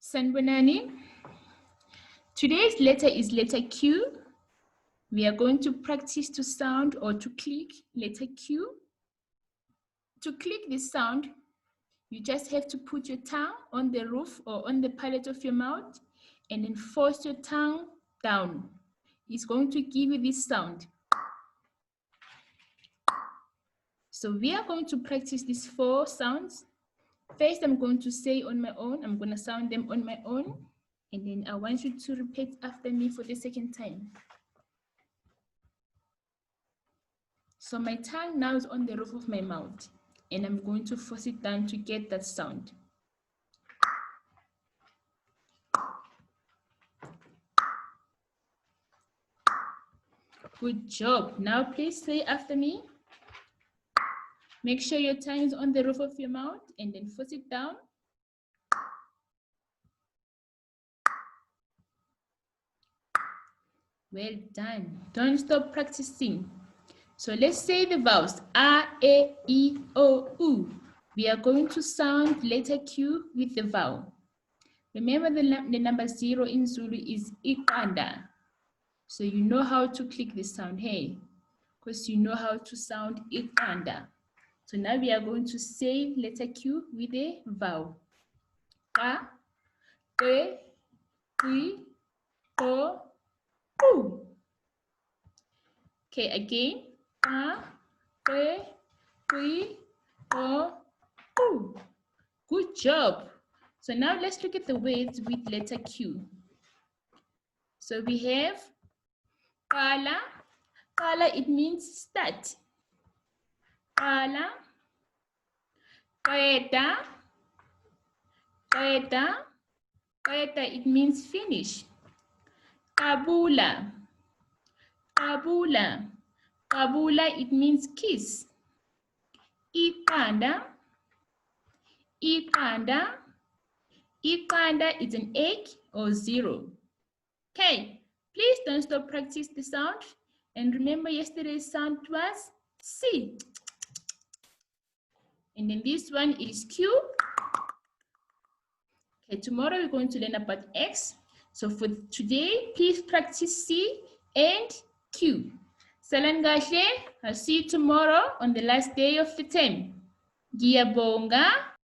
Sanbonani. Today's letter is letter Q. We are going to practice to sound or to click letter Q. To click this sound, you just have to put your tongue on the roof or on the palate of your mouth and then force your tongue down. It's going to give you this sound. So we are going to practice these 4 sounds. First, I'm going to say on my own. I'm going to sound them on my own. And then I want you to repeat after me for the second time. So my tongue now is on the roof of my mouth. And I'm going to force it down to get that sound. Good job. Now please say after me. Make sure your tongue is on the roof of your mouth and then force it down. Well done. Don't stop practicing. So let's say the vowels A, E, O, U. We are going to sound letter Q with the vowel. Remember the number 0 in Zulu is iqanda. So you know how to click this sound, hey? Because you know how to sound iqanda. So now we are going to say letter Q with a vowel. A, E, I, O, U. Okay, again. A, E, I, O, U. Good job. So now let's look at the words with letter Q. So we have qala. Qala, it means start. Qala. Qeda. Qeda. Qeda, it means finish. Qabula. Qabula. Qabula, it means kiss. Iqanda. Iqanda. Iqanda is an egg or 0. Okay, please don't stop practice the sound. And remember yesterday's sound was C. And then this one is Q. Okay, tomorrow we're going to learn about X. So for today, please practice C and Q. Salam Gashe, I'll see you tomorrow on the last day of the term. Ngiyabonga.